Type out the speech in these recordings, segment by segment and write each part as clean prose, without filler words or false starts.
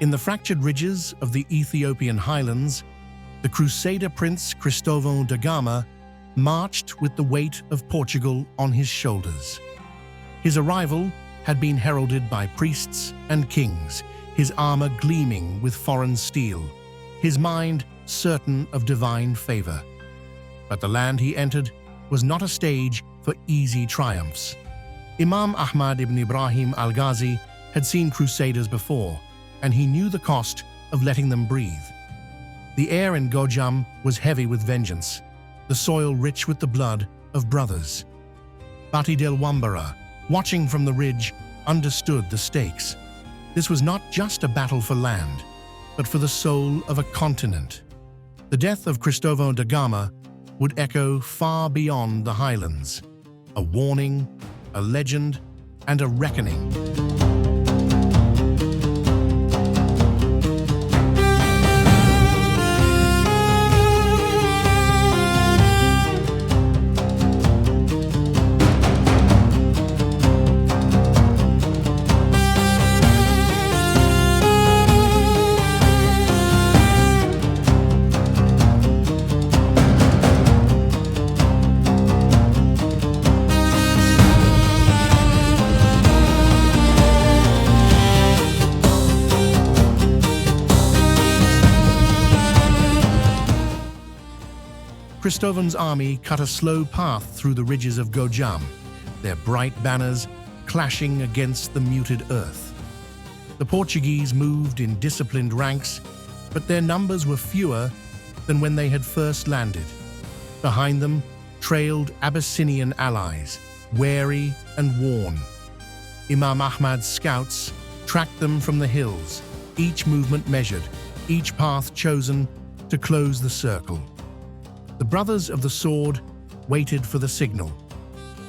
In the fractured ridges of the Ethiopian highlands, the crusader prince Cristóvão da Gama marched with the weight of Portugal on his shoulders. His arrival had been heralded by priests and kings, his armor gleaming with foreign steel, his mind certain of divine favor. But the land he entered was not a stage for easy triumphs. Imam Ahmad ibn Ibrahim al-Ghazi had seen crusaders before, and he knew the cost of letting them breathe. The air in Gojam was heavy with vengeance, the soil rich with the blood of brothers. Bati del Wambara, watching from the ridge, understood the stakes. This was not just a battle for land, but for the soul of a continent. The death of Cristóvão da Gama would echo far beyond the highlands, a warning, a legend, and a reckoning. Cristóvão's army cut a slow path through the ridges of Gojam, their bright banners clashing against the muted earth. The Portuguese moved in disciplined ranks, but their numbers were fewer than when they had first landed. Behind them trailed Abyssinian allies, wary and worn. Imam Ahmad's scouts tracked them from the hills, each movement measured, each path chosen to close the circle. The brothers of the sword waited for the signal,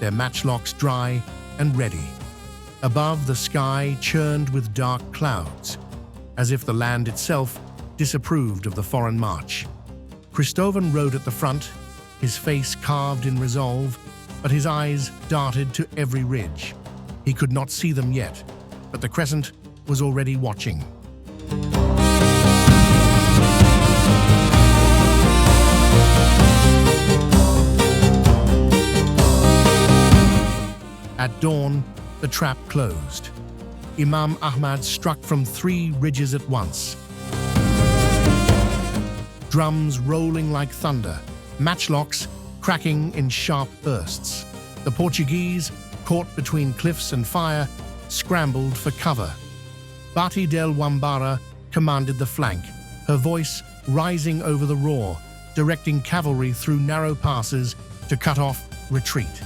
their matchlocks dry and ready. Above, the sky churned with dark clouds, as if the land itself disapproved of the foreign march. Cristóvão rode at the front, his face carved in resolve, but his eyes darted to every ridge. He could not see them yet, but the crescent was already watching. At dawn, the trap closed. Imam Ahmad struck from 3 ridges at once. Drums rolling like thunder, matchlocks cracking in sharp bursts. The Portuguese, caught between cliffs and fire, scrambled for cover. Bati del Wambara commanded the flank, her voice rising over the roar, directing cavalry through narrow passes to cut off retreat.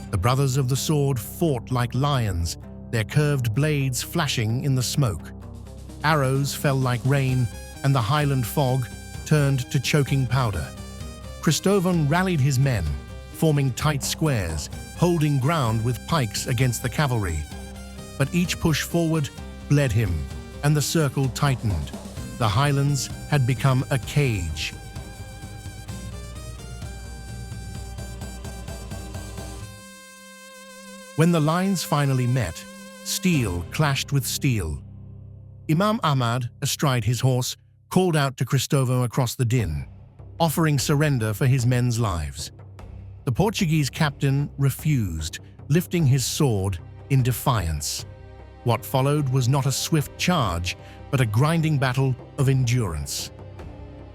The brothers of the sword fought like lions, their curved blades flashing in the smoke. Arrows fell like rain, and the highland fog turned to choking powder. Cristóvão rallied his men, forming tight squares, holding ground with pikes against the cavalry. But each push forward bled him, and the circle tightened. The highlands had become a cage. When the lines finally met, steel clashed with steel. Imam Ahmad, astride his horse, called out to Cristóvão across the din, offering surrender for his men's lives. The Portuguese captain refused, lifting his sword in defiance. What followed was not a swift charge, but a grinding battle of endurance.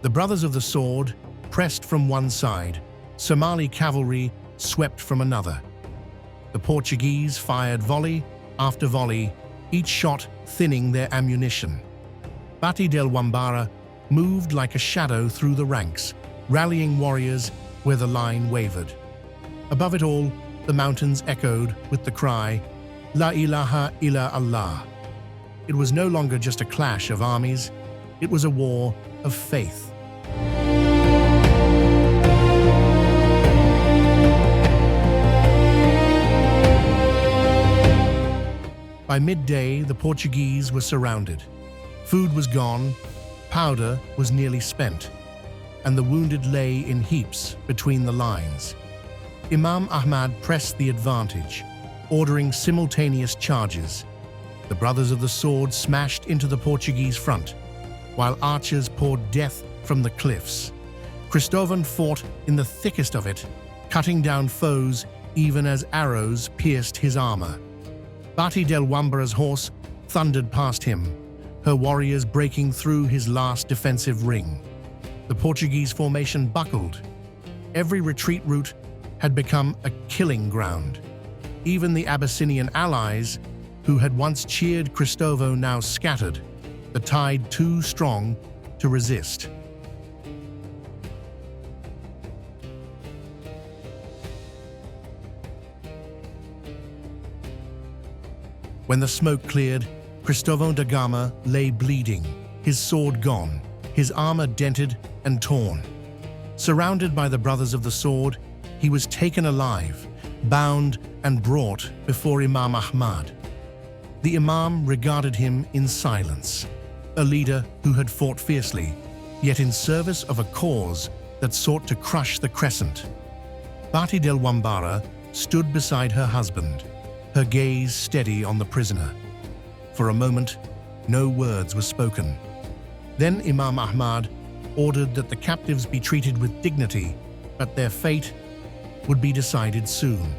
The brothers of the sword pressed from one side, Somali cavalry swept from another. The Portuguese fired volley after volley, each shot thinning their ammunition. Bati del Wambara moved like a shadow through the ranks, rallying warriors where the line wavered. Above it all, the mountains echoed with the cry, La ilaha illa Allah. It was no longer just a clash of armies, it was a war of faith. By midday, the Portuguese were surrounded. Food was gone, powder was nearly spent, and the wounded lay in heaps between the lines. Imam Ahmad pressed the advantage, ordering simultaneous charges. The brothers of the sword smashed into the Portuguese front, while archers poured death from the cliffs. Cristóvão fought in the thickest of it, cutting down foes even as arrows pierced his armor. Bati del Wambara's horse thundered past him, her warriors breaking through his last defensive ring. The Portuguese formation buckled. Every retreat route had become a killing ground. Even the Abyssinian allies, who had once cheered Cristóvão, now scattered, the tide too strong to resist. When the smoke cleared, Cristóvão da Gama lay bleeding, his sword gone, his armor dented and torn. Surrounded by the brothers of the sword, he was taken alive, bound and brought before Imam Ahmad. The Imam regarded him in silence, a leader who had fought fiercely, yet in service of a cause that sought to crush the crescent. Bati del Wambara stood beside her husband, her gaze steady on the prisoner. For a moment, no words were spoken. Then Imam Ahmad ordered that the captives be treated with dignity, but their fate would be decided soon.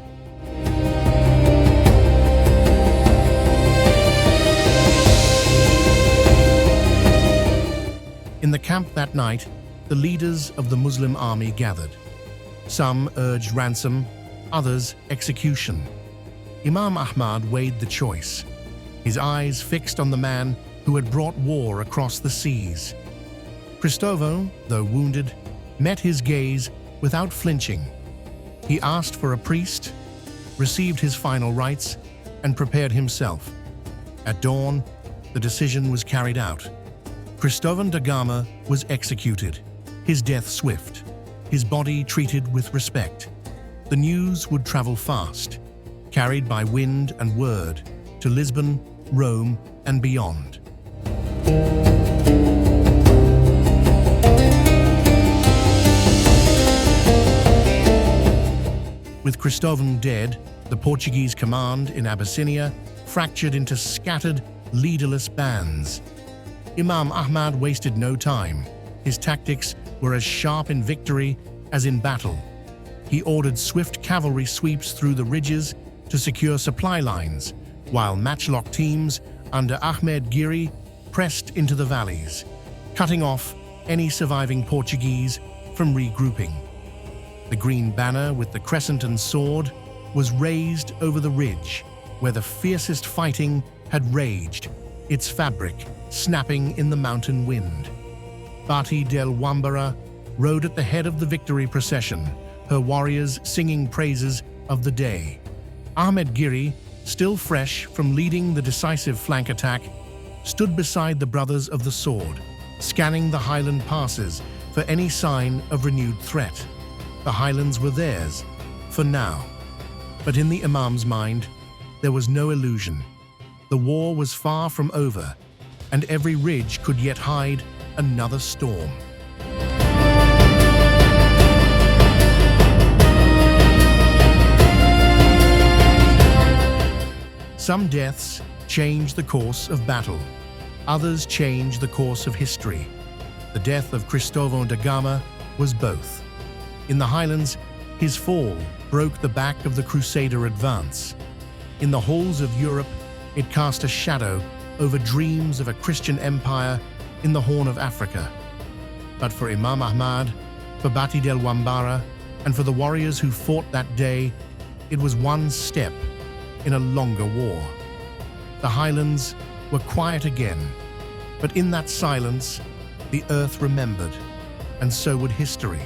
In the camp that night, the leaders of the Muslim army gathered. Some urged ransom, others execution. Imam Ahmad weighed the choice, his eyes fixed on the man who had brought war across the seas. Cristóvão, though wounded, met his gaze without flinching. He asked for a priest, received his final rites, and prepared himself. At dawn, the decision was carried out. Cristóvão da Gama was executed, his death swift, his body treated with respect. The news would travel fast, carried by wind and word, to Lisbon, Rome, and beyond. With Cristóvão dead, the Portuguese command in Abyssinia fractured into scattered, leaderless bands. Imam Ahmad wasted no time. His tactics were as sharp in victory as in battle. He ordered swift cavalry sweeps through the ridges to secure supply lines, while matchlock teams under Ahmed Giri pressed into the valleys, cutting off any surviving Portuguese from regrouping. The green banner with the crescent and sword was raised over the ridge, where the fiercest fighting had raged, its fabric snapping in the mountain wind. Bati del Wambara rode at the head of the victory procession, her warriors singing praises of the day. Ahmed Giri, still fresh from leading the decisive flank attack, stood beside the brothers of the sword, scanning the highland passes for any sign of renewed threat. The highlands were theirs, for now. But in the Imam's mind, there was no illusion. The war was far from over, and every ridge could yet hide another storm. Some deaths change the course of battle. Others change the course of history. The death of Cristóvão da Gama was both. In the highlands, his fall broke the back of the crusader advance. In the halls of Europe, it cast a shadow over dreams of a Christian empire in the Horn of Africa. But for Imam Ahmad, for Bati del Wambara, and for the warriors who fought that day, it was one step in a longer war. The highlands were quiet again, but in that silence, the earth remembered, and so would history.